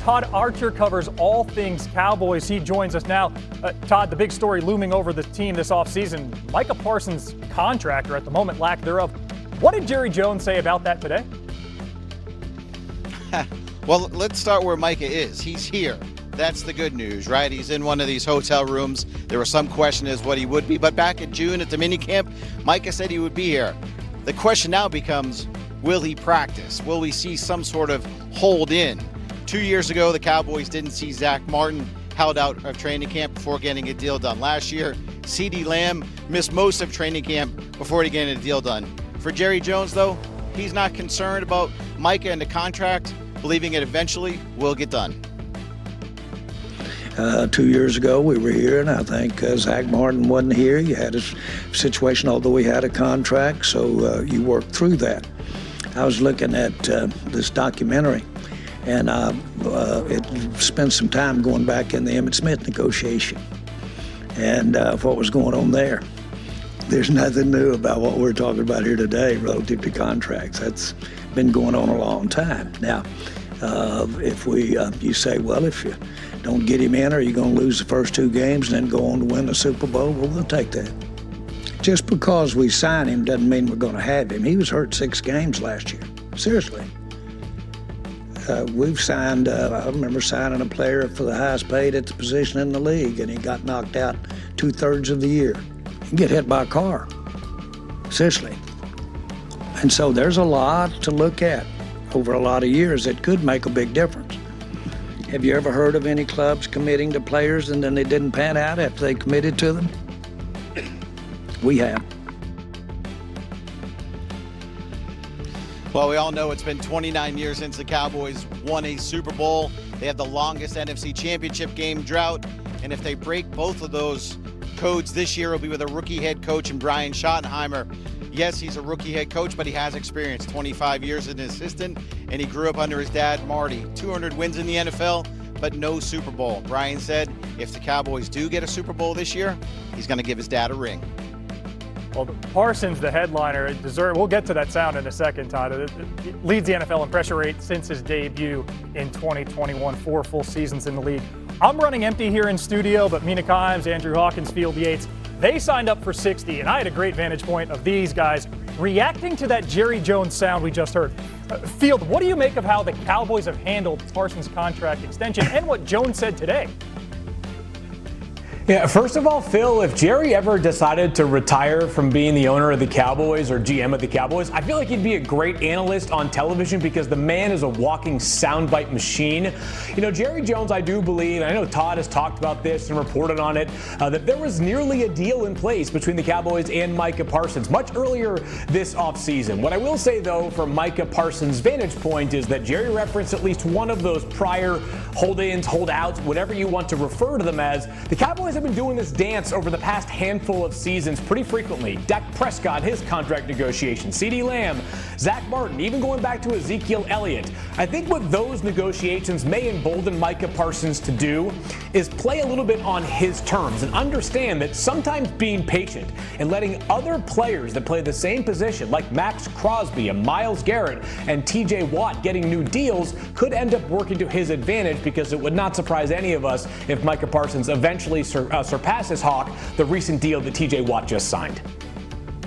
Todd Archer covers all things Cowboys. He joins us now. Todd, the big story looming over the team this offseason, Micah Parsons' contract, or at the moment lack thereof. What did Jerry Jones say about that today? Well, let's start where Micah is. He's here. That's the good news, right? He's in one of these hotel rooms. There was some question as what he would be, but back in June at the minicamp, Micah said he would be here. The question now becomes, will he practice? Will we see some sort of hold in? 2 years ago, the Cowboys didn't see Zach Martin held out of training camp before getting a deal done. Last year, CeeDee Lamb missed most of training camp before getting a deal done. For Jerry Jones, though, he's not concerned about Micah and the contract, believing it eventually will get done. 2 years ago, we were here, and I think Zach Martin wasn't here. You had a situation, although he had a contract, so you worked through that. I was looking at this documentary, and it spent some time going back in the Emmitt Smith negotiation and what was going on there. There's nothing new about what we're talking about here today relative to contracts. That's been going on a long time. Now, if you say, well, if you don't get him in, are you going to lose the first 2 games and then go on to win the Super Bowl? Well, we'll take that. Just because we sign him doesn't mean we're going to have him. He was hurt 6 games last year. Seriously. We've signed, I remember signing a player for the highest paid at the position in the league, and he got knocked out 2/3 of the year. He get hit by a car. Seriously. And so there's a lot to look at over a lot of years that could make a big difference. Have you ever heard of any clubs committing to players and then they didn't pan out after they committed to them? We have. Well, we all know it's been 29 years since the Cowboys won a Super Bowl. They have the longest NFC Championship game drought, and if they break both of those codes this year, it'll be with a rookie head coach in Brian Schottenheimer. Yes, he's a rookie head coach, but he has experience, 25 years as an assistant, and he grew up under his dad, Marty. 200 wins in the NFL, but no Super Bowl. Brian said if the Cowboys do get a Super Bowl this year, he's going to give his dad a ring. Well, Parsons, the headliner, we'll get to that sound in a second, Todd. It leads the NFL in pressure rate since his debut in 2021, 4 full seasons in the league. I'm running empty here in studio, but Mina Kimes, Andrew Hawkins, Field Yates, they signed up for 60, and I had a great vantage point of these guys reacting to that Jerry Jones sound we just heard. Field, what do you make of how the Cowboys have handled Parsons' contract extension and what Jones said today? Yeah, first of all, Phil, if Jerry ever decided to retire from being the owner of the Cowboys or GM of the Cowboys, I feel like he'd be a great analyst on television because the man is a walking soundbite machine. You know, Jerry Jones, I do believe, and I know Todd has talked about this and reported on it, that there was nearly a deal in place between the Cowboys and Micah Parsons much earlier this offseason. What I will say, though, from Micah Parsons' vantage point is that Jerry referenced at least one of those prior hold-ins, holdouts, whatever you want to refer to them as. The Cowboys have been doing this dance over the past handful of seasons pretty frequently. Dak Prescott, his contract negotiations, CeeDee Lamb, Zach Martin, even going back to Ezekiel Elliott. I think what those negotiations may embolden Micah Parsons to do is play a little bit on his terms and understand that sometimes being patient and letting other players that play the same position, like Max Crosby and Myles Garrett and TJ Watt getting new deals, could end up working to his advantage, because it would not surprise any of us if Micah Parsons eventually surpasses Hawk, the recent deal that TJ Watt just signed.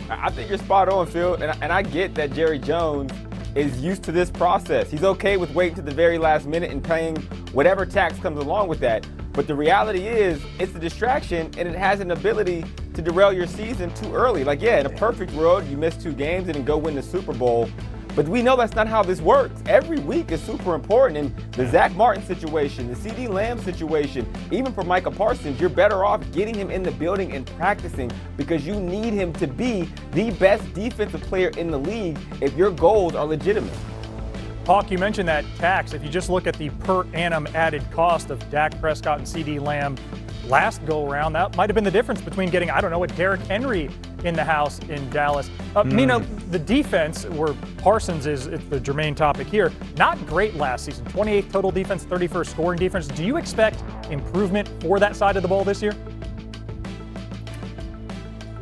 I think you're spot on, Phil, and I get that Jerry Jones is used to this process. He's okay with waiting to the very last minute and paying whatever tax comes along with that. But the reality is, it's a distraction, and it has an ability to derail your season too early. Like, yeah, in a perfect world, you miss 2 games and then go win the Super Bowl. But we know that's not how this works. Every week is super important. And the Zach Martin situation, the CeeDee Lamb situation, even for Micah Parsons, you're better off getting him in the building and practicing, because you need him to be the best defensive player in the league if your goals are legitimate. Hawk, you mentioned that tax. If you just look at the per annum added cost of Dak Prescott and CeeDee Lamb last go-around, that might have been the difference between getting, I don't know, a Derrick Henry in the house in Dallas. Mina, the defense, where Parsons is the germane topic here, not great last season. 28th total defense, 31st scoring defense. Do you expect improvement for that side of the ball this year?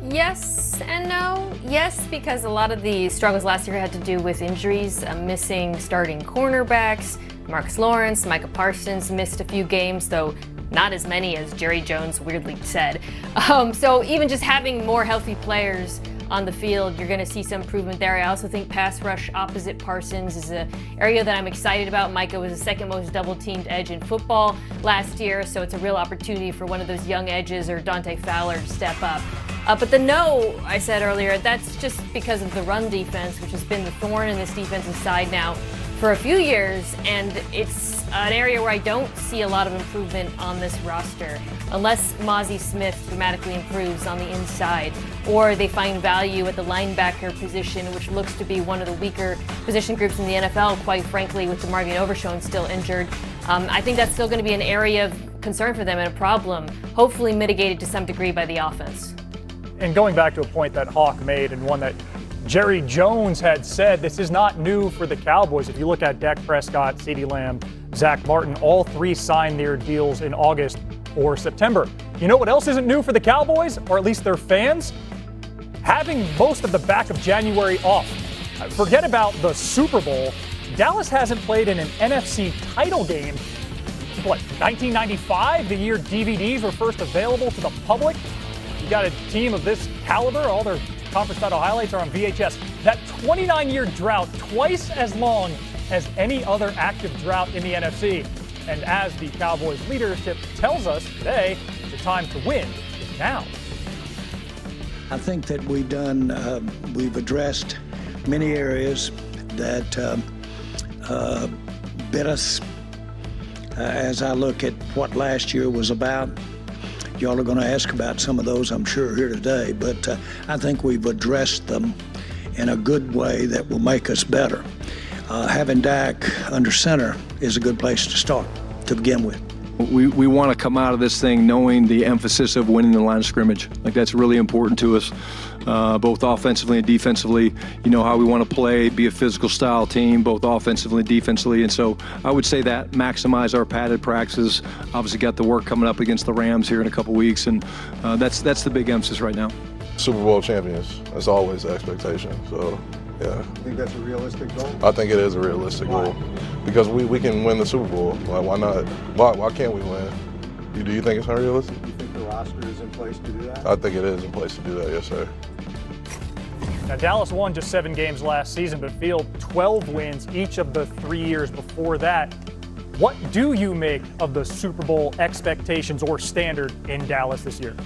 Yes and no. Yes, because a lot of the struggles last year had to do with injuries, missing starting cornerbacks, Marcus Lawrence, Micah Parsons missed a few games, though not as many as Jerry Jones weirdly said. So even just having more healthy players on the field, you're going to see some improvement there. I also think pass rush opposite Parsons is an area that I'm excited about. Micah was the second most double-teamed edge in football last year, so it's a real opportunity for one of those young edges or Dante Fowler to step up. But the no, I said earlier, that's just because of the run defense, which has been the thorn in this defensive side now for a few years, and it's an area where I don't see a lot of improvement on this roster unless Mozzie Smith dramatically improves on the inside or they find value at the linebacker position, which looks to be one of the weaker position groups in the NFL, quite frankly, with DeMarvion Overshown still injured. I think that's still going to be an area of concern for them and a problem, hopefully mitigated to some degree by the offense. And going back to a point that Hawk made and one that Jerry Jones had said, this is not new for the Cowboys. If you look at Dak Prescott, CeeDee Lamb, Zach Martin, all three signed their deals in August or September. You know what else isn't new for the Cowboys, or at least their fans? Having most of the back of January off. Forget about the Super Bowl. Dallas hasn't played in an NFC title game, 1995, the year DVDs were first available to the public? You got a team of this caliber, all their conference title highlights are on VHS. That 29-year drought, twice as long as any other active drought in the NFC. And as the Cowboys leadership tells us today, the time to win is now. I think that we've addressed many areas that bit us. As I look at what last year was about, y'all are going to ask about some of those, I'm sure, here today, but I think we've addressed them in a good way that will make us better. Having Dak under center is a good place to start, to begin with. We want to come out of this thing knowing the emphasis of winning the line of scrimmage. Like, that's really important to us, both offensively and defensively. You know how we want to play, be a physical style team, both offensively and defensively. And so I would say that maximize our padded practices. Obviously got the work coming up against the Rams here in a couple weeks, and that's the big emphasis right now. Super Bowl champions, that's always the expectation. So, yeah. I think that's a realistic goal? I think it is a realistic goal. Because we can win the Super Bowl. Like, why not? Why can't we win? Do you think it's unrealistic? Do you think the roster is in place to do that? I think it is in place to do that, yes, sir. Now, Dallas won just 7 games last season, but field 12 wins each of the 3 years before that. What do you make of the Super Bowl expectations or standard in Dallas this year?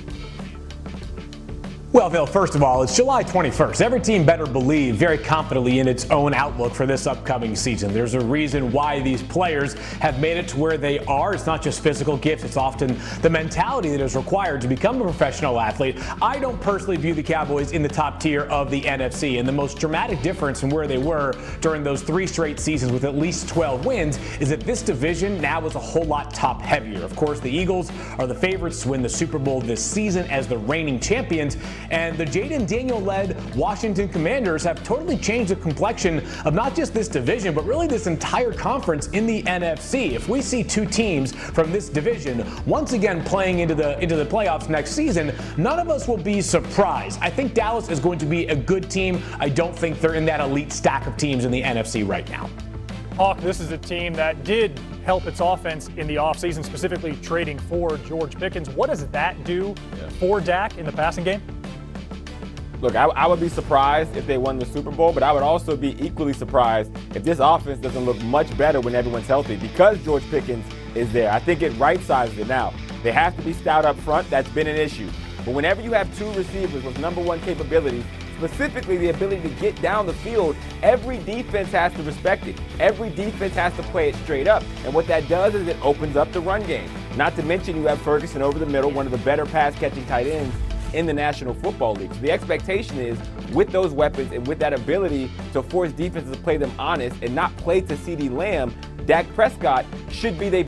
Well, Phil, first of all, it's July 21st. Every team better believe very confidently in its own outlook for this upcoming season. There's a reason why these players have made it to where they are. It's not just physical gifts. It's often the mentality that is required to become a professional athlete. I don't personally view the Cowboys in the top tier of the NFC, and the most dramatic difference from where they were during those 3 straight seasons with at least 12 wins is that this division now is a whole lot top heavier. Of course, the Eagles are the favorites to win the Super Bowl this season as the reigning champions, and the Jayden Daniel-led Washington Commanders have totally changed the complexion of not just this division, but really this entire conference in the NFC. If we see 2 teams from this division once again playing into the playoffs next season, none of us will be surprised. I think Dallas is going to be a good team. I don't think they're in that elite stack of teams in the NFC right now. Hawk, this is a team that did help its offense in the offseason, specifically trading for George Pickens. What does that do for Dak in the passing game? Look, I would be surprised if they won the Super Bowl, but I would also be equally surprised if this offense doesn't look much better when everyone's healthy because George Pickens is there. I think it right-sizes it now. They have to be stout up front. That's been an issue. But whenever you have 2 receivers with #1 capabilities, specifically the ability to get down the field, every defense has to respect it. Every defense has to play it straight up. And what that does is it opens up the run game. Not to mention you have Ferguson over the middle, one of the better pass-catching tight ends in the National Football League. So the expectation is, with those weapons and with that ability to force defenses to play them honest and not play to CeeDee Lamb, Dak Prescott should be their